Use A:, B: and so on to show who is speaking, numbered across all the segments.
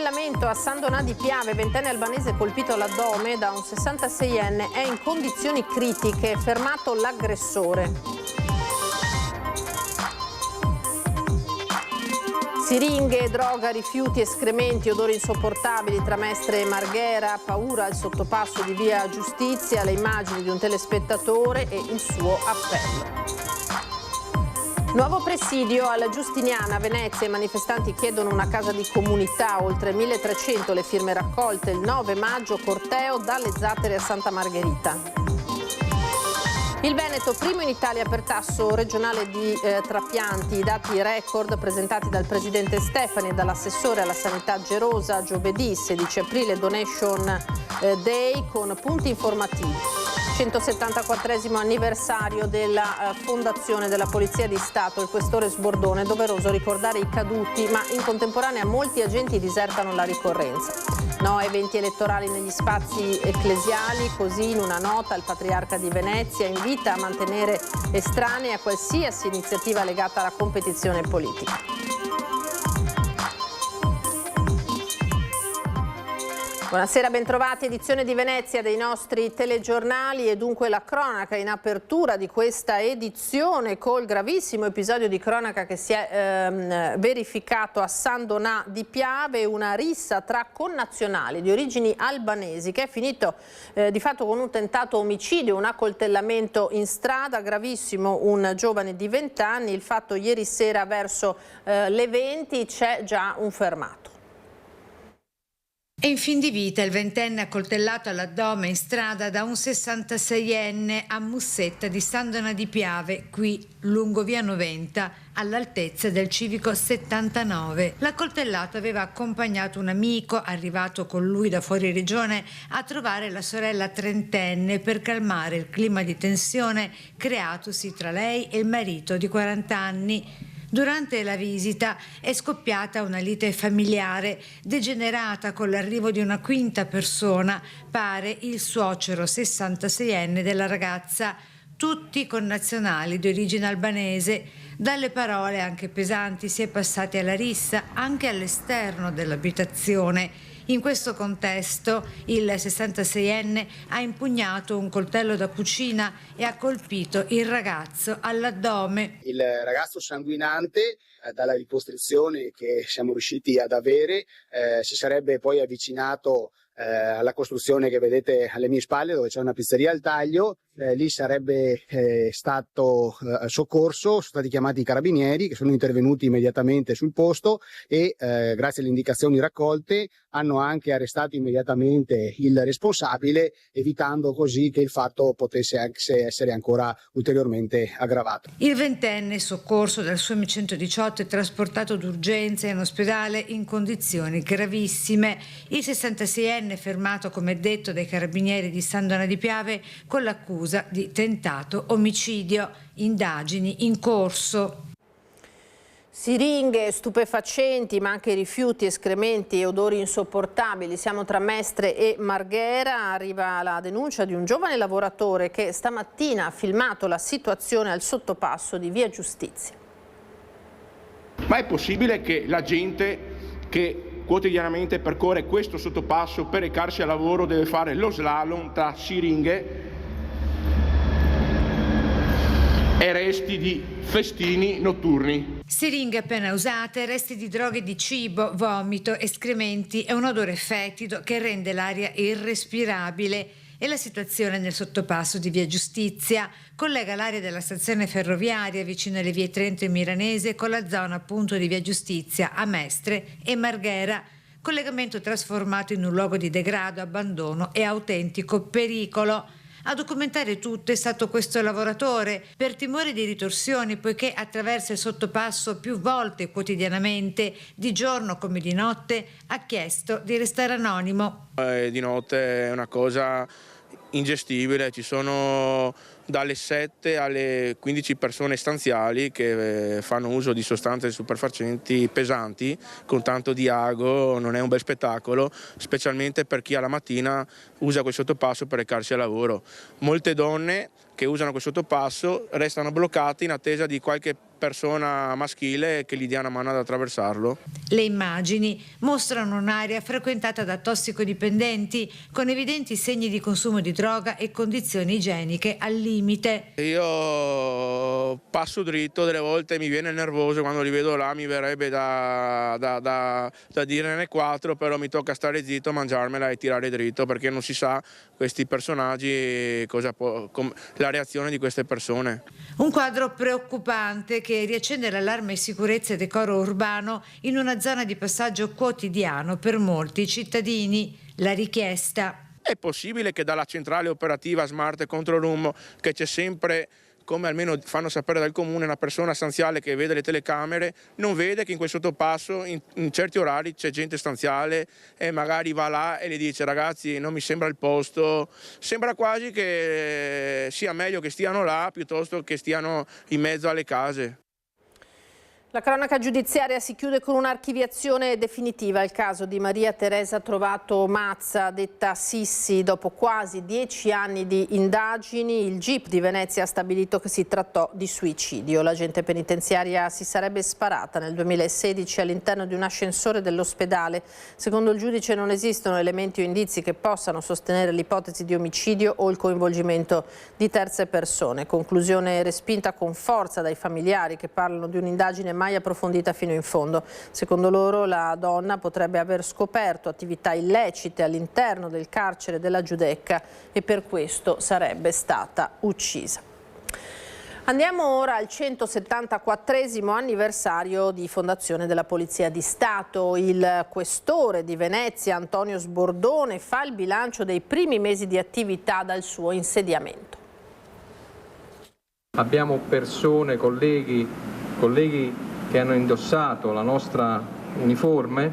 A: Accoltellamento a San Donà di Piave, ventenne albanese colpito all'addome da un 66enne, è in condizioni critiche, fermato l'aggressore. Siringhe, droga, rifiuti, escrementi, odori insopportabili tra Mestre e Marghera, paura al sottopasso di via Giustizia, le immagini di un telespettatore e il suo appello. Nuovo presidio alla Giustiniana, a Venezia. I manifestanti chiedono una casa di comunità, oltre 1300 le firme raccolte. Il 9 maggio corteo dalle Zattere a Santa Margherita. Il Veneto, primo in Italia per tasso regionale di trapianti. I dati record presentati dal presidente Stefani e dall'assessore alla sanità Gerosa giovedì 16 aprile, Donation Day con punti informativi. 174esimo anniversario della fondazione della Polizia di Stato. Il questore Sbordone, è doveroso ricordare i caduti, ma in contemporanea molti agenti disertano la ricorrenza. No a eventi elettorali negli spazi ecclesiali, così in una nota il Patriarca di Venezia invita a mantenere estranei a qualsiasi iniziativa legata alla competizione politica. Buonasera, bentrovati. Edizione di Venezia dei nostri telegiornali e dunque la cronaca in apertura di questa edizione col gravissimo episodio di cronaca che si è verificato a San Donà di Piave, una rissa tra connazionali di origini albanesi che è finito di fatto con un tentato omicidio, un accoltellamento in strada, gravissimo, un giovane di 20 anni, il fatto ieri sera verso le 20, c'è già un fermato.
B: È in fin di vita il ventenne accoltellato all'addome in strada da un 66enne a Mussetta di San Donà di Piave, qui lungo via 90, all'altezza del civico 79. L'accoltellato aveva accompagnato un amico arrivato con lui da fuori regione a trovare la sorella trentenne per calmare il clima di tensione creatosi tra lei e il marito di 40 anni. Durante la visita è scoppiata una lite familiare, degenerata con l'arrivo di una quinta persona, pare il suocero 66enne della ragazza, tutti connazionali di origine albanese. Dalle parole anche pesanti si è passati alla rissa anche all'esterno dell'abitazione. In questo contesto il 66enne ha impugnato un coltello da cucina e ha colpito il ragazzo all'addome.
C: Il ragazzo sanguinante, dalla ricostruzione che siamo riusciti ad avere, si sarebbe poi avvicinato alla costruzione che vedete alle mie spalle, dove c'è una pizzeria al taglio. Lì sarebbe stato soccorso, sono stati chiamati i carabinieri che sono intervenuti immediatamente sul posto e grazie alle indicazioni raccolte hanno anche arrestato immediatamente il responsabile, evitando così che il fatto potesse anche essere ancora ulteriormente aggravato.
B: Il ventenne, soccorso dal SUAMI 118, è trasportato d'urgenza in ospedale in condizioni gravissime. Il 66enne fermato, come detto, dai carabinieri di San Donà di Piave con l'accusa di tentato omicidio. Indagini in corso.
A: Siringhe, stupefacenti, ma anche rifiuti, escrementi e odori insopportabili. Siamo tra Mestre e Marghera. Arriva la denuncia di un giovane lavoratore che stamattina ha filmato la situazione al sottopasso di via Giustizia.
D: Ma è possibile che la gente che quotidianamente percorre questo sottopasso per recarsi al lavoro deve fare lo slalom tra siringhe e resti di festini notturni?
B: Siringhe appena usate, resti di droghe e di cibo, vomito, escrementi e un odore fetido che rende l'aria irrespirabile. E la situazione nel sottopasso di via Giustizia collega l'area della stazione ferroviaria vicino alle vie Trento e Milanese con la zona appunto di via Giustizia a Mestre e Marghera. Collegamento trasformato in un luogo di degrado, abbandono e autentico pericolo. A documentare tutto è stato questo lavoratore, per timore di ritorsioni, poiché attraversa il sottopasso più volte quotidianamente, di giorno come di notte, ha chiesto di restare anonimo.
E: Di notte è una cosa ingestibile, ci sono dalle 7 alle 15 persone stanziali che fanno uso di sostanze stupefacenti pesanti con tanto di ago. Non è un bel spettacolo, specialmente per chi alla mattina usa quel sottopasso per recarsi al lavoro. Molte donne che usano quel sottopasso restano bloccate in attesa di qualche persona maschile che gli dia una mano ad attraversarlo.
B: Le immagini mostrano un'area frequentata da tossicodipendenti con evidenti segni di consumo di droga e condizioni igieniche al limite.
E: Io passo dritto, delle volte mi viene nervoso quando li vedo là, mi verrebbe da dirne 4, però mi tocca stare zitto, mangiarmela e tirare dritto, perché non si sa questi personaggi la reazione di queste persone.
B: Un quadro preoccupante che riaccende l'allarme sicurezza e decoro urbano in una zona di passaggio quotidiano per molti cittadini. La richiesta:
E: è possibile che dalla centrale operativa Smart Control Room, che c'è sempre, come almeno fanno sapere dal comune, una persona stanziale che vede le telecamere, non vede che in quel sottopasso in certi orari c'è gente stanziale e magari va là e le dice: ragazzi, non mi sembra il posto, sembra quasi che sia meglio che stiano là piuttosto che stiano in mezzo alle case.
A: La cronaca giudiziaria si chiude con un'archiviazione definitiva. Il caso di Maria Teresa Trovato Mazza, detta Sissi. Dopo quasi 10 anni di indagini, il GIP di Venezia ha stabilito che si trattò di suicidio. L'agente penitenziaria si sarebbe sparata nel 2016 all'interno di un ascensore dell'ospedale. Secondo il giudice non esistono elementi o indizi che possano sostenere l'ipotesi di omicidio o il coinvolgimento di terze persone. Conclusione respinta con forza dai familiari, che parlano di un'indagine mai approfondita fino in fondo. Secondo loro la donna potrebbe aver scoperto attività illecite all'interno del carcere della Giudecca e per questo sarebbe stata uccisa. Andiamo ora al 174esimo anniversario di fondazione della Polizia di Stato. Il questore di Venezia, Antonio Sbordone, fa il bilancio dei primi mesi di attività dal suo insediamento.
F: Abbiamo persone, colleghi che hanno indossato la nostra uniforme,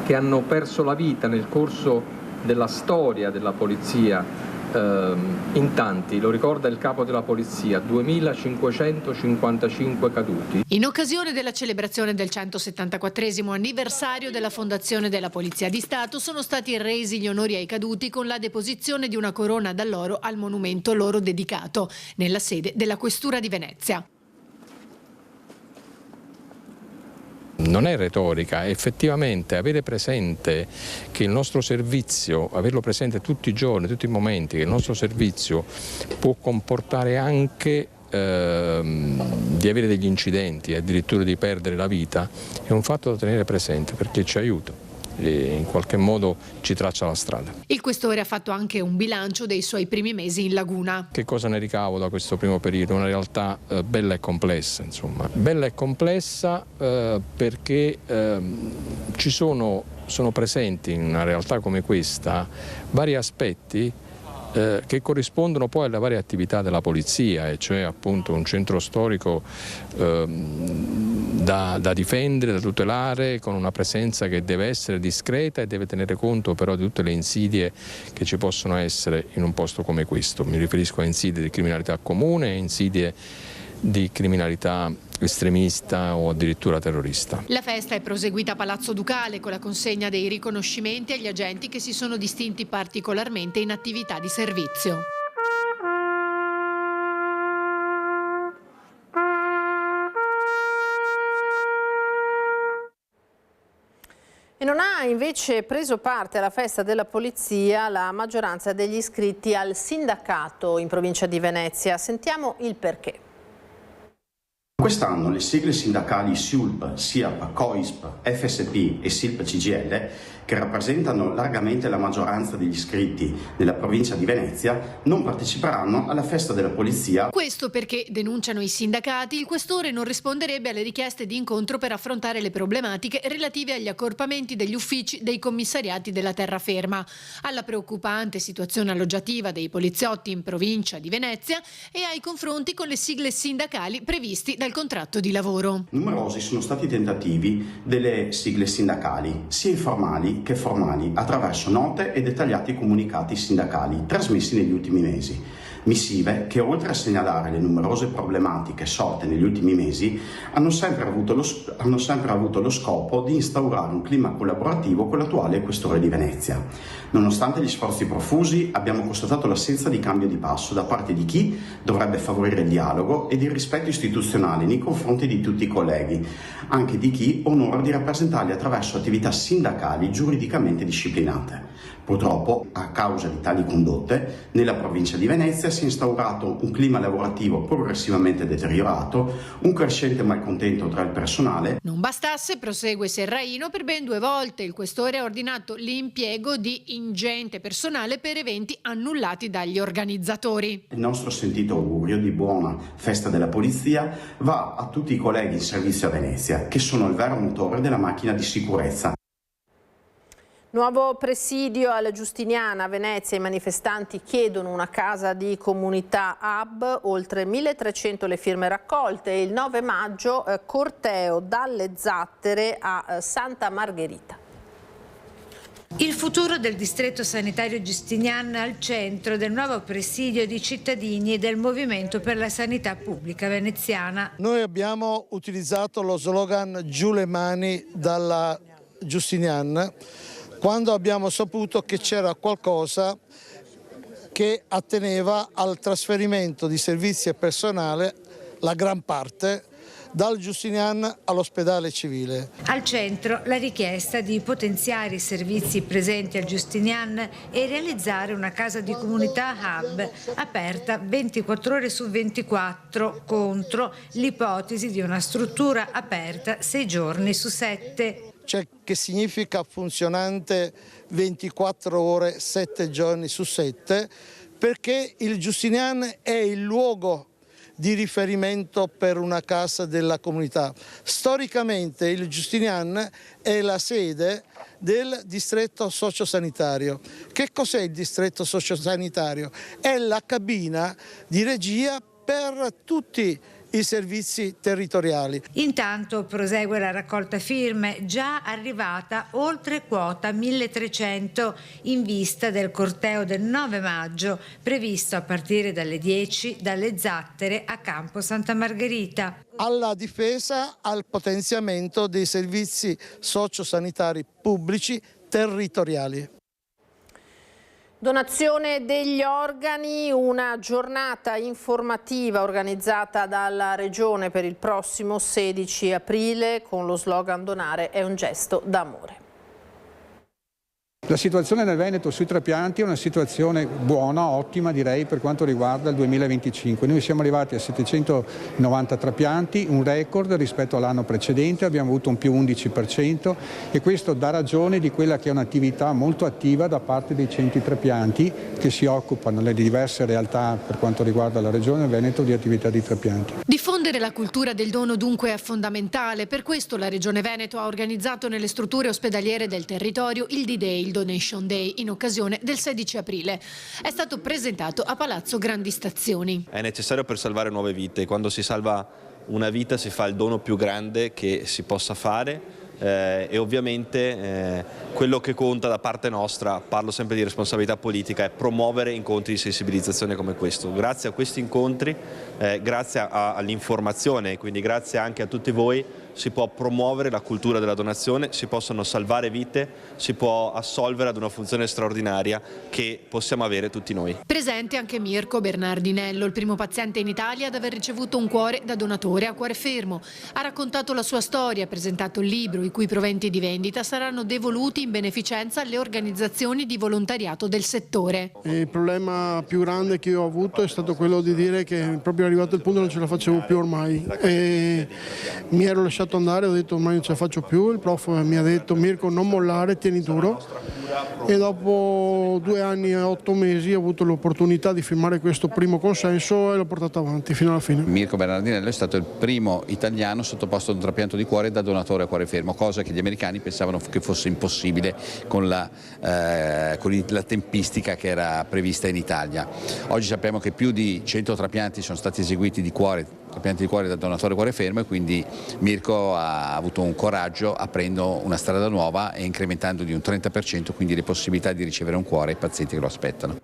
F: che hanno perso la vita nel corso della storia della polizia, in tanti, lo ricorda il capo della polizia, 2555 caduti.
G: In occasione della celebrazione del 174esimo anniversario della fondazione della Polizia di Stato sono stati resi gli onori ai caduti con la deposizione di una corona d'alloro al monumento loro dedicato, nella sede della Questura di Venezia.
H: Non è retorica, effettivamente avere presente che il nostro servizio, averlo presente tutti i giorni, tutti i momenti, che il nostro servizio può comportare anche di avere degli incidenti, addirittura di perdere la vita, è un fatto da tenere presente perché ci aiuta e in qualche modo ci traccia la strada.
G: Il questore ha fatto anche un bilancio dei suoi primi mesi in laguna.
H: Che cosa ne ricavo da questo primo periodo? Una realtà bella e complessa, insomma. Bella e complessa perché sono presenti in una realtà come questa vari aspetti che corrispondono poi alle varie attività della polizia, e cioè appunto un centro storico da difendere, da tutelare, con una presenza che deve essere discreta e deve tenere conto però di tutte le insidie che ci possono essere in un posto come questo. Mi riferisco a insidie di criminalità comune e insidie di criminalità estremista o addirittura terrorista.
G: La festa è proseguita a Palazzo Ducale con la consegna dei riconoscimenti agli agenti che si sono distinti particolarmente in attività di servizio.
A: E non ha invece preso parte alla festa della polizia la maggioranza degli iscritti al sindacato in provincia di Venezia. Sentiamo il perché.
I: Quest'anno le sigle sindacali SIULP, SIAP, COISP, FSP e SILP CGIL, che rappresentano largamente la maggioranza degli iscritti nella provincia di Venezia, non parteciperanno alla festa della polizia.
G: Questo perché, denunciano i sindacati, il questore non risponderebbe alle richieste di incontro per affrontare le problematiche relative agli accorpamenti degli uffici dei commissariati della terraferma, alla preoccupante situazione alloggiativa dei poliziotti in provincia di Venezia e ai confronti con le sigle sindacali previsti dal contratto di lavoro.
I: Numerosi sono stati i tentativi delle sigle sindacali, sia informali che formali, attraverso note e dettagliati comunicati sindacali trasmessi negli ultimi mesi. Missive che, oltre a segnalare le numerose problematiche sorte negli ultimi mesi, hanno sempre avuto lo scopo di instaurare un clima collaborativo con l'attuale Questore di Venezia. Nonostante gli sforzi profusi, abbiamo constatato l'assenza di cambio di passo da parte di chi dovrebbe favorire il dialogo ed il rispetto istituzionale nei confronti di tutti i colleghi, anche di chi onora di rappresentarli attraverso attività sindacali giuridicamente disciplinate. Purtroppo, a causa di tali condotte, nella provincia di Venezia si è instaurato un clima lavorativo progressivamente deteriorato, un crescente malcontento tra il personale.
G: Non bastasse, prosegue Serraino, per ben 2 volte il questore ha ordinato l'impiego di ingente personale per eventi annullati dagli organizzatori.
I: Il nostro sentito augurio di buona festa della polizia va a tutti i colleghi in servizio a Venezia, che sono il vero motore della macchina di sicurezza.
A: Nuovo presidio alla Giustiniana a Venezia, i manifestanti chiedono una casa di comunità hub, oltre 1300 le firme raccolte e il 9 maggio corteo dalle Zattere a Santa Margherita.
B: Il futuro del distretto sanitario Giustiniana al centro del nuovo presidio di cittadini e del Movimento per la Sanità Pubblica veneziana.
J: Noi abbiamo utilizzato lo slogan "Giù le mani" dalla Giustiniana quando abbiamo saputo che c'era qualcosa che atteneva al trasferimento di servizi e personale, la gran parte, dal Giustinian all'ospedale civile.
B: Al centro la richiesta di potenziare i servizi presenti al Giustinian e realizzare una casa di comunità hub aperta 24 ore su 24 contro l'ipotesi di una struttura aperta 6 giorni su 7.
J: Cioè, che significa funzionante 24 ore 7 giorni su 7, perché il Giustinian è il luogo di riferimento per una casa della comunità. Storicamente il Giustinian è la sede del distretto sociosanitario. Che cos'è il distretto sociosanitario? È la cabina di regia per tutti i servizi territoriali.
B: Intanto prosegue la raccolta firme, già arrivata oltre quota 1300 in vista del corteo del 9 maggio, previsto a partire dalle 10 dalle Zattere a Campo Santa Margherita.
J: Alla difesa, al potenziamento dei servizi sociosanitari pubblici territoriali.
A: Donazione degli organi, una giornata informativa organizzata dalla Regione per il prossimo 16 aprile con lo slogan "Donare è un gesto d'amore".
K: La situazione nel Veneto sui trapianti è una situazione buona, ottima direi per quanto riguarda il 2025. Noi siamo arrivati a 790 trapianti, un record rispetto all'anno precedente, abbiamo avuto un più 11% e questo dà ragione di quella che è un'attività molto attiva da parte dei centri trapianti che si occupano nelle diverse realtà per quanto riguarda la Regione Veneto di attività di trapianti.
G: Diffondere la cultura del dono dunque è fondamentale, per questo la Regione Veneto ha organizzato nelle strutture ospedaliere del territorio il D-Day, il Donation Day, in occasione del 16 aprile. È stato presentato a Palazzo Grandi Stazioni.
L: È necessario per salvare nuove vite. Quando si salva una vita si fa il dono più grande che si possa fare e ovviamente quello che conta da parte nostra, parlo sempre di responsabilità politica, è promuovere incontri di sensibilizzazione come questo. Grazie a questi incontri, grazie all'informazione, quindi grazie anche a tutti voi, si può promuovere la cultura della donazione, si possono salvare vite, si può assolvere ad una funzione straordinaria che possiamo avere tutti noi.
G: Presente anche Mirko Bernardinello, il primo paziente in Italia ad aver ricevuto un cuore da donatore a cuore fermo. Ha raccontato la sua storia, ha presentato il libro i cui proventi di vendita saranno devoluti in beneficenza alle organizzazioni di volontariato del settore.
M: Il problema più grande che io ho avuto è stato quello di dire che proprio arrivato il punto non ce la facevo più ormai e mi ero lasciato andare, ho detto ormai non ce la faccio più. Il prof mi ha detto: Mirko, non mollare, tieni duro, e dopo 2 anni e 8 mesi ho avuto l'opportunità di firmare questo primo consenso e l'ho portato avanti fino alla fine.
N: Mirko Bernardinello è stato il primo italiano sottoposto ad un trapianto di cuore da donatore a cuore fermo, cosa che gli americani pensavano che fosse impossibile con la tempistica che era prevista in Italia. Oggi sappiamo che più di 100 trapianti sono stati eseguiti di cuore, trapianti di cuore da donatore cuore fermo, e quindi Mirko ha avuto un coraggio aprendo una strada nuova e incrementando di un 30% quindi le possibilità di ricevere un cuore ai pazienti che lo aspettano.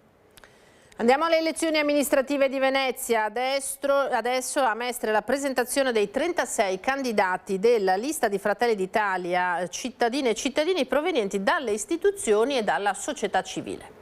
A: Andiamo alle elezioni amministrative di Venezia. Adesso a Mestre la presentazione dei 36 candidati della lista di Fratelli d'Italia, cittadine e cittadini provenienti dalle istituzioni e dalla società civile.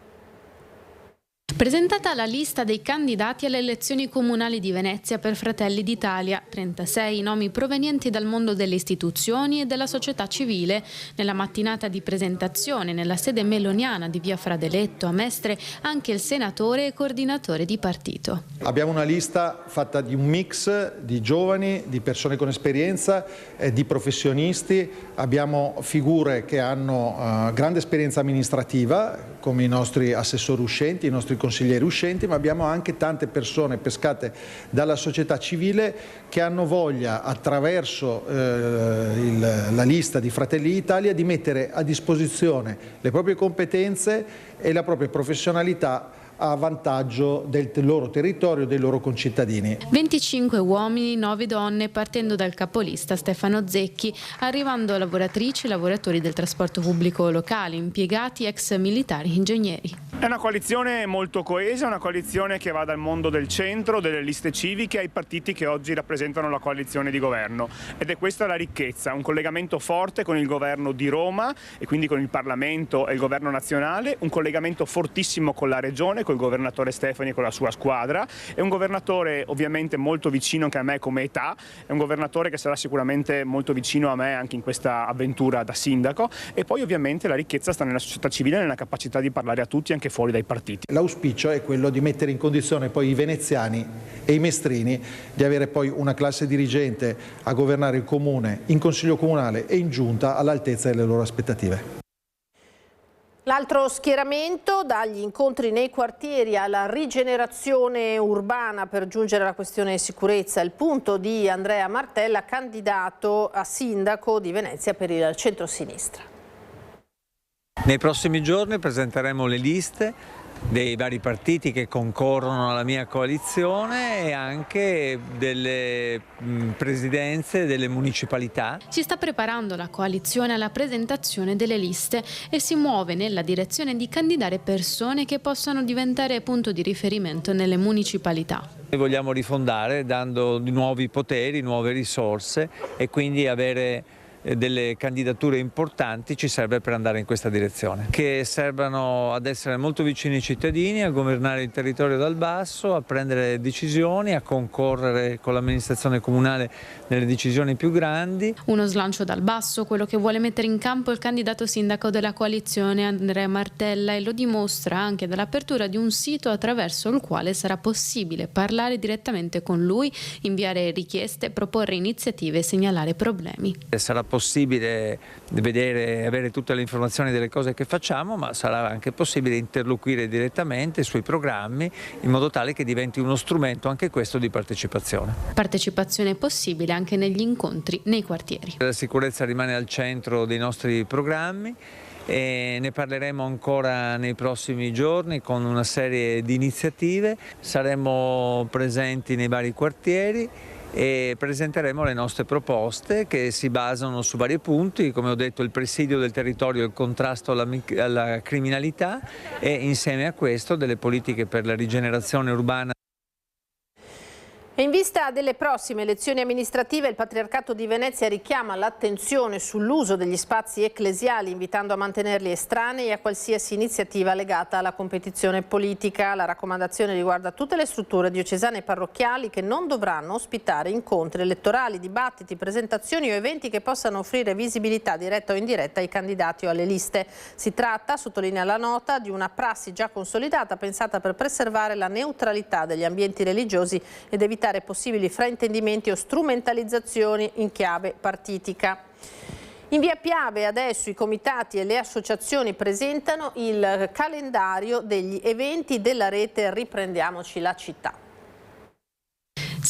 O: Presentata la lista dei candidati alle elezioni comunali di Venezia per Fratelli d'Italia, 36 nomi provenienti dal mondo delle istituzioni e della società civile. Nella mattinata di presentazione nella sede meloniana di via Fradeletto a Mestre anche il senatore e coordinatore di partito.
P: Abbiamo una lista fatta di un mix di giovani, di persone con esperienza, di professionisti. Abbiamo figure che hanno grande esperienza amministrativa, come i nostri assessori uscenti, i nostri consiglieri uscenti, ma abbiamo anche tante persone pescate dalla società civile che hanno voglia, attraverso la lista di Fratelli d'Italia, di mettere a disposizione le proprie competenze e la propria professionalità a vantaggio del loro territorio e dei loro concittadini.
O: 25 uomini, 9 donne, partendo dal capolista Stefano Zecchi, arrivando lavoratrici e lavoratori del trasporto pubblico locale, impiegati, ex militari, ingegneri.
Q: È una coalizione molto coesa, una coalizione che va dal mondo del centro, delle liste civiche, ai partiti che oggi rappresentano la coalizione di governo. Ed è questa la ricchezza, un collegamento forte con il governo di Roma e quindi con il Parlamento e il governo nazionale, un collegamento fortissimo con la regione, col governatore Stefani e con la sua squadra. È un governatore ovviamente molto vicino anche a me come età, è un governatore che sarà sicuramente molto vicino a me anche in questa avventura da sindaco, e poi ovviamente la ricchezza sta nella società civile e nella capacità di parlare a tutti anche fuori dai partiti.
P: L'auspicio è quello di mettere in condizione poi i veneziani e i mestrini di avere poi una classe dirigente a governare il comune, in consiglio comunale e in giunta all'altezza delle loro aspettative.
A: L'altro schieramento, dagli incontri nei quartieri alla rigenerazione urbana per giungere alla questione sicurezza, il punto di Andrea Martella, candidato a sindaco di Venezia per il centro-sinistra.
R: Nei prossimi giorni presenteremo le liste dei vari partiti che concorrono alla mia coalizione e anche delle presidenze delle municipalità.
O: Si sta preparando la coalizione alla presentazione delle liste e si muove nella direzione di candidare persone che possano diventare punto di riferimento nelle municipalità.
R: Noi vogliamo rifondare dando nuovi poteri, nuove risorse, e quindi avere delle candidature importanti ci serve per andare in questa direzione, che servano ad essere molto vicini ai cittadini, a governare il territorio dal basso, a prendere decisioni, a concorrere con l'amministrazione comunale nelle decisioni più grandi.
O: Uno slancio dal basso, quello che vuole mettere in campo il candidato sindaco della coalizione Andrea Martella, e lo dimostra anche dall'apertura di un sito attraverso il quale sarà possibile parlare direttamente con lui, inviare richieste, proporre iniziative e segnalare problemi.
R: Sarà possibile vedere, avere tutte le informazioni delle cose che facciamo, ma sarà anche possibile interloquire direttamente sui programmi in modo tale che diventi uno strumento anche questo di partecipazione.
O: Partecipazione possibile anche negli incontri nei quartieri.
R: La sicurezza rimane al centro dei nostri programmi e ne parleremo ancora nei prossimi giorni con una serie di iniziative. Saremo presenti nei vari quartieri e presenteremo le nostre proposte che si basano su vari punti, come ho detto, il presidio del territorio e il contrasto alla criminalità, e insieme a questo delle politiche per la rigenerazione urbana.
A: In vista delle prossime elezioni amministrative, il Patriarcato di Venezia richiama l'attenzione sull'uso degli spazi ecclesiali, invitando a mantenerli estranei a qualsiasi iniziativa legata alla competizione politica. La raccomandazione riguarda tutte le strutture diocesane e parrocchiali che non dovranno ospitare incontri elettorali, dibattiti, presentazioni o eventi che possano offrire visibilità diretta o indiretta ai candidati o alle liste. Si tratta, sottolinea la nota, di una prassi già consolidata, pensata per preservare la neutralità degli ambienti religiosi ed evitare possibili fraintendimenti o strumentalizzazioni in chiave partitica. In via Piave adesso i comitati e le associazioni presentano il calendario degli eventi della rete Riprendiamoci la città.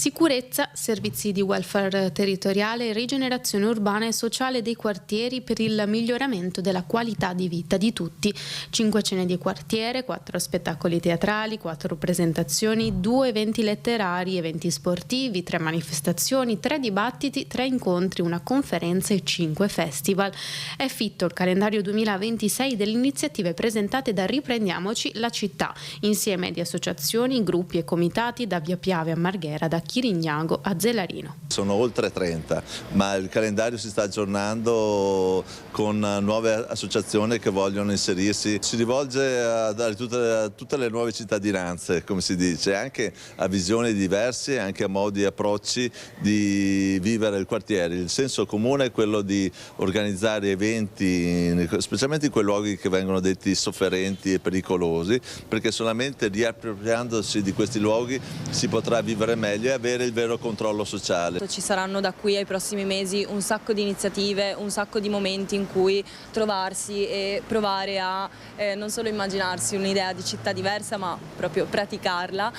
O: Sicurezza, servizi di welfare territoriale, rigenerazione urbana e sociale dei quartieri per il miglioramento della qualità di vita di tutti. 5 cene di quartiere, 4 spettacoli teatrali, 4 presentazioni, 2 eventi letterari, eventi sportivi, 3 manifestazioni, 3 dibattiti, 3 incontri, una conferenza e 5 festival. È fitto il calendario 2026 delle iniziative presentate da Riprendiamoci la città, insieme di associazioni, gruppi e comitati da Via Piave a Marghera, da Chirignago a Zelarino.
S: Sono oltre 30, ma il calendario si sta aggiornando con nuove associazioni che vogliono inserirsi. Si rivolge a tutte le nuove cittadinanze, come si dice, anche a visioni diverse, anche a modi e approcci di vivere il quartiere. Il senso comune è quello di organizzare eventi, specialmente in quei luoghi che vengono detti sofferenti e pericolosi, perché solamente riappropriandosi di questi luoghi si potrà vivere meglio e avere il vero controllo sociale.
T: Ci saranno da qui ai prossimi mesi un sacco di iniziative, un sacco di momenti in cui trovarsi e provare a non solo immaginarsi un'idea di città diversa, ma proprio praticarla.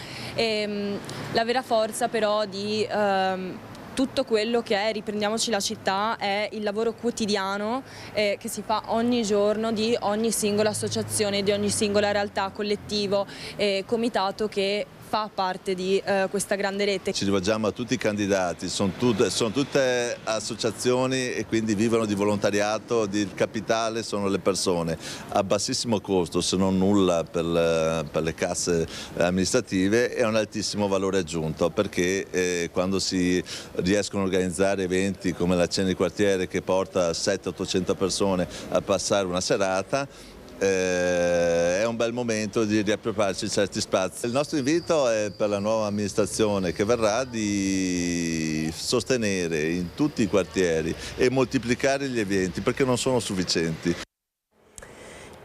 T: La vera forza però di tutto quello che è Riprendiamoci la città è il lavoro quotidiano che si fa ogni giorno di ogni singola associazione, di ogni singola realtà, collettivo e comitato che fa parte di questa grande rete.
S: Ci rivolgiamo a tutti i candidati, sono tutte associazioni e quindi vivono di volontariato, il capitale sono le persone, a bassissimo costo se non nulla per le casse amministrative e un altissimo valore aggiunto, perché quando si riescono a organizzare eventi come la cena di quartiere che porta 700-800 persone a passare una serata, è un bel momento di riappropriarci certi spazi. Il nostro invito è per la nuova amministrazione che verrà di sostenere in tutti i quartieri e moltiplicare gli eventi perché non sono sufficienti.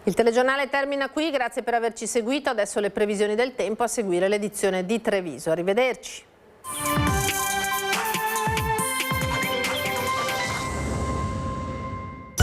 A: Il telegiornale termina qui, grazie per averci seguito. Adesso le previsioni del tempo, a seguire l'edizione di Treviso. Arrivederci.